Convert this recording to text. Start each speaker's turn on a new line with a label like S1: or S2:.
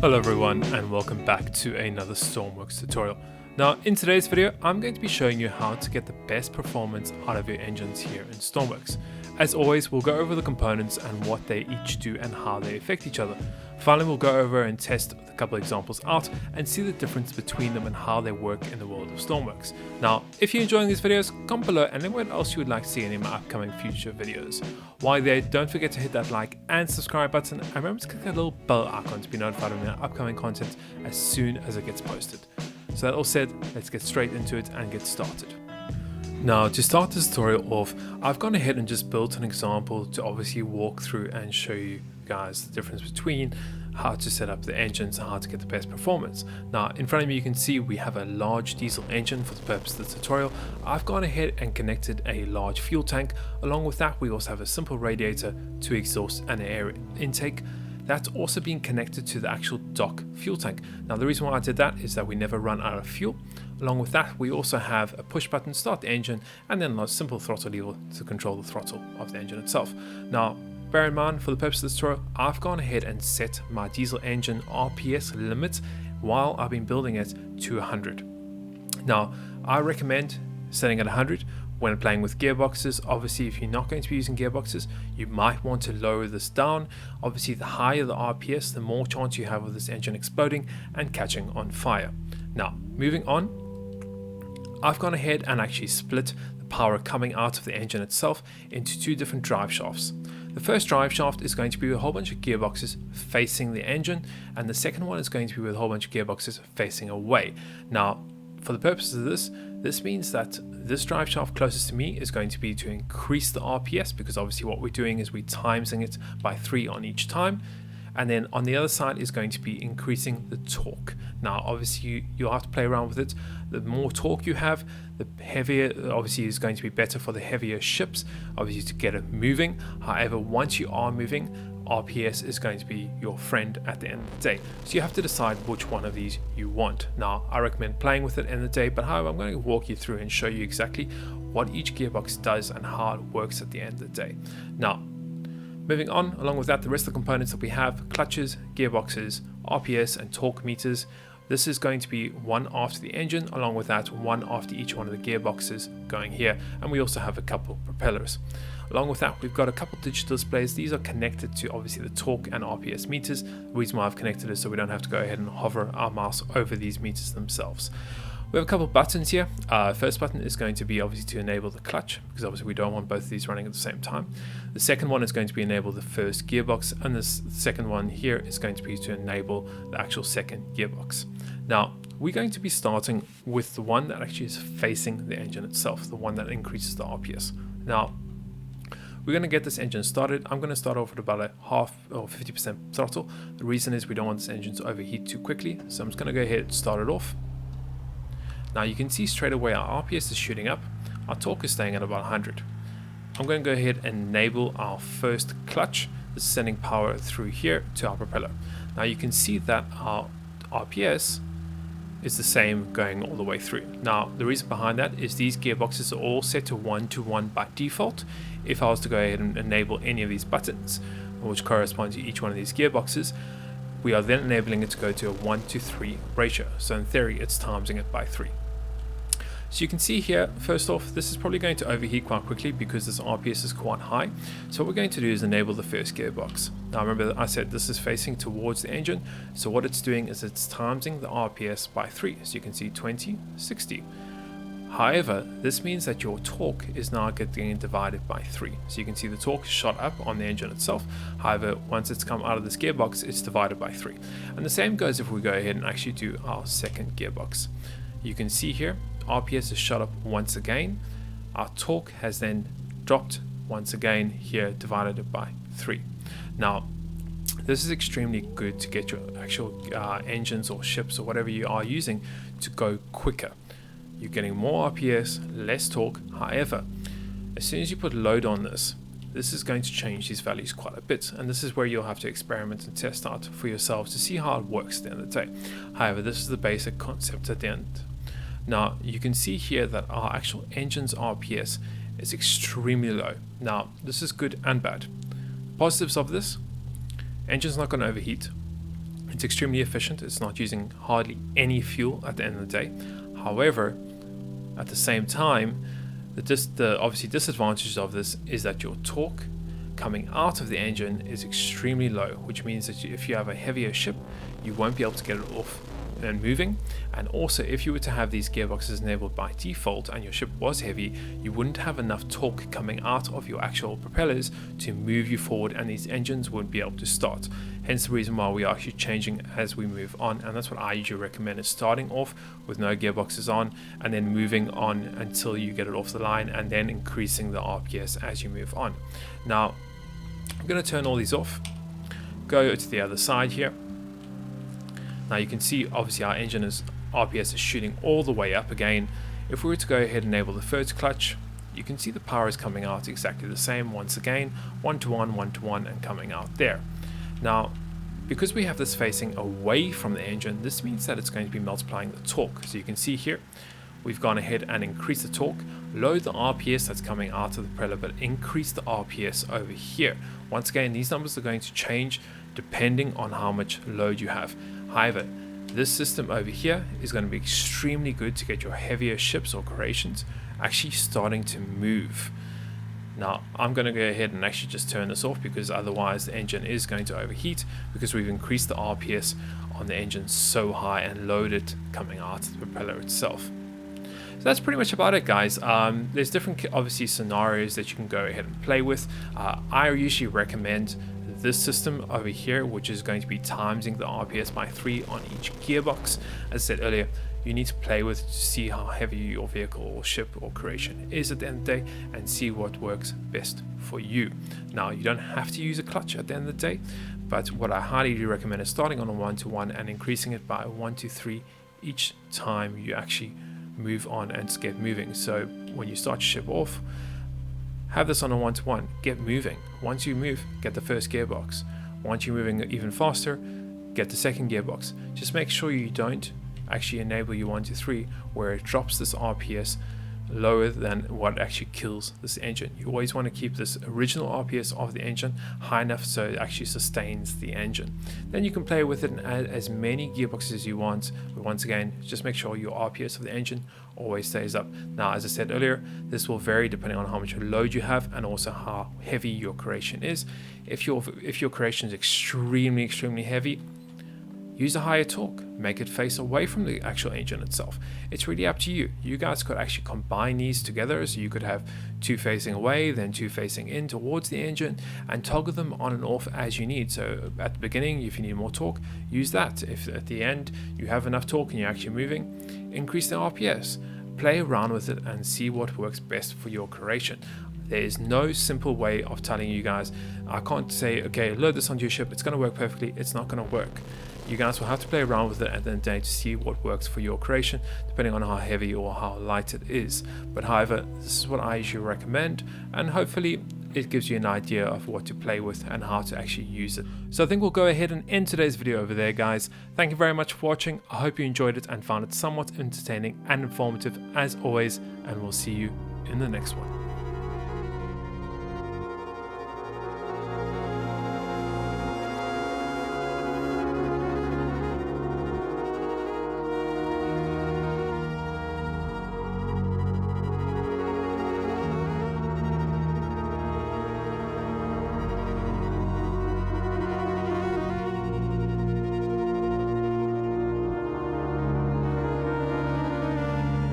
S1: Hello everyone and welcome back to another Stormworks tutorial. Now in today's video I'm going to be showing you how to get the best performance out of your engines here in Stormworks. As always, we'll go over the components and what they each do and how they affect each other. Finally, we'll go over and test a couple of examples out and see the difference between them and how they work in the world of Stormworks. Now, if you're enjoying these videos, comment below and let me know what else you would like to see in my upcoming future videos. While you're there, don't forget to hit that like and subscribe button and remember to click that little bell icon to be notified of my upcoming content as soon as it gets posted. So that all said, let's get straight into it and get started. Now to start this tutorial off, I've gone ahead and just built an example to obviously walk through and show you guys the difference between how to set up the engines and how to get the best performance. Now in front of me you can see we have a large diesel engine for the purpose of the tutorial. I've gone ahead and connected a large fuel tank. Along with that we also have a simple radiator to exhaust and air intake. That's also being connected to the actual dock fuel tank. Now the reason why I did that is that we never run out of fuel. Along with that we also have a push button to start the engine and then a simple throttle lever to control the throttle of the engine itself. Now bear in mind, for the purpose of this tutorial, I've gone ahead and set my diesel engine RPS limit while I've been building it to 100. Now I recommend setting at 100 when playing with gearboxes. Obviously if you're not going to be using gearboxes, you might want to lower this down. Obviously the higher the RPS, the more chance you have of this engine exploding and catching on fire. Now moving on, I've gone ahead and actually split the power coming out of the engine itself into two different drive shafts. The first drive shaft is going to be with a whole bunch of gearboxes facing the engine, and the second one is going to be with a whole bunch of gearboxes facing away. Now for the purpose of this means that this drive shaft closest to me is going to be to increase the RPS, because obviously what we're doing is we're timesing it by 3 on each time. And then on the other side is going to be increasing the torque. Now obviously you'll have to play around with it. The more torque you have, the heavier, obviously is going to be better for the heavier ships, obviously to get it moving. However, once you are moving, RPS is going to be your friend at the end of the day. So you have to decide which one of these you want. Now I recommend playing with it in the day, but however I'm going to walk you through and show you exactly what each gearbox does and how it works at the end of the day. Now moving on, along with that, the rest of the components that we have: clutches, gearboxes, RPS and torque meters. This is going to be one after the engine, along with that one after each one of the gearboxes going here, and we also have a couple propellers. Along with that we've got a couple digital displays. These are connected to obviously the torque and RPS meters. The reason why I've connected is so we don't have to go ahead and hover our mouse over these meters themselves. We have a couple of buttons here. First button is going to be obviously to enable the clutch, because obviously we don't want both of these running at the same time. The second one is going to be enable the first gearbox, and this second one here is going to be to enable the actual second gearbox. Now we're going to be starting with the one that actually is facing the engine itself, the one that increases the RPS. Now we're going to get this engine started. I'm going to start off with about a half or 50% throttle. The reason is we don't want this engine to overheat too quickly, so I'm just going to go ahead and start it off. Now you can see straight away our RPS is shooting up, our torque is staying at about 100. I'm going to go ahead and enable our first clutch. This is sending power through here to our propeller. Now you can see that our RPS is the same going all the way through. Now the reason behind that is these gearboxes are all set to 1 to 1 by default. If I was to go ahead and enable any of these buttons, which correspond to each one of these gearboxes, we are then enabling it to go to a 1 to 3 ratio. So in theory it's timesing it by 3. So you can see here, first off, this is probably going to overheat quite quickly because this RPS is quite high. So what we're going to do is enable the first gearbox. Now remember that I said this is facing towards the engine. So what it's doing is it's timesing the RPS by 3. So you can see 20, 60. However, this means that your torque is now getting divided by 3. So you can see the torque shot up on the engine itself. However, once it's come out of this gearbox, it's divided by 3. And the same goes if we go ahead and actually do our second gearbox. You can see here, RPS is shot up once again. Our torque has then dropped once again here, divided it by 3. Now, this is extremely good to get your actual engines or ships or whatever you are using to go quicker. You're getting more RPS, less torque. However, as soon as you put load on this is going to change these values quite a bit, and this is where you'll have to experiment and test out for yourselves to see how it works at the end of the day. However, this is the basic concept at the end. Now you can see here that our actual engine's RPS is extremely low. Now this is good and bad. Positives of this: engine's not going to overheat. It's extremely efficient. It's not using hardly any fuel at the end of the day. However, at the same time, the obviously disadvantage of this is that your torque coming out of the engine is extremely low, which means that if you have a heavier ship, you won't be able to get it off and moving. And also, if you were to have these gearboxes enabled by default and your ship was heavy, you wouldn't have enough torque coming out of your actual propellers to move you forward, and these engines wouldn't be able to start. Hence the reason why we are actually changing as we move on, and that's what I usually recommend, is starting off with no gearboxes on and then moving on until you get it off the line, and then increasing the RPS as you move on. Now I'm going to turn all these off, go to the other side here. Now you can see obviously our engine RPS is shooting all the way up again. If we were to go ahead and enable the first clutch, you can see the power is coming out exactly the same once again, 1 to 1, 1 to 1, and coming out there. Now, because we have this facing away from the engine, this means that it's going to be multiplying the torque. So you can see here, we've gone ahead and increased the torque, load the RPS that's coming out of the propeller, but increase the RPS over here. Once again, these numbers are going to change depending on how much load you have. However, this system over here is going to be extremely good to get your heavier ships or creations actually starting to move. Now I'm going to go ahead and actually just turn this off, because otherwise the engine is going to overheat, because we've increased the RPS on the engine so high and loaded coming out of the propeller itself. So that's pretty much about it, guys. There's different obviously scenarios that you can go ahead and play with. I usually recommend this system over here, which is going to be timesing the RPS by 3 on each gearbox. As I said earlier, you need to play with to see how heavy your vehicle or ship or creation is at the end of the day, and see what works best for you. Now, you don't have to use a clutch at the end of the day, but what I highly recommend is starting on a 1 to 1 and increasing it by 1 to 3 each time you actually move on and get moving. So when you start your ship off, have this on a 1 to 1, get moving. Once you move, get the first gearbox. Once you're moving even faster, get the second gearbox. Just make sure you don't actually enable your 1 to 3 where it drops this RPS lower than what actually kills this engine. You always want to keep this original RPS of the engine high enough so it actually sustains the engine. Then you can play with it and add as many gearboxes as you want, but once again, just make sure your RPS of the engine always stays up. Now, as I said earlier, this will vary depending on how much load you have and also how heavy your creation is. If your creation is extremely heavy, use a higher torque, make it face away from the actual engine itself. It's really up to you. You guys could actually combine these together, so you could have 2 facing away, then 2 facing in towards the engine, and toggle them on and off as you need. So at the beginning, if you need more torque, use that. If at the end you have enough torque and you're actually moving, increase the RPS. Play around with it and see what works best for your creation. There is no simple way of telling you guys. I can't say, okay, load this onto your ship, it's going to work perfectly. It's not going to work. You guys will have to play around with it at the end of the day to see what works for your creation, depending on how heavy or how light it is. But however, this is what I usually recommend, and hopefully it gives you an idea of what to play with and how to actually use it. So I think we'll go ahead and end today's video over there, guys. Thank you very much for watching. I hope you enjoyed it and found it somewhat entertaining and informative as always, and we'll see you in the next one.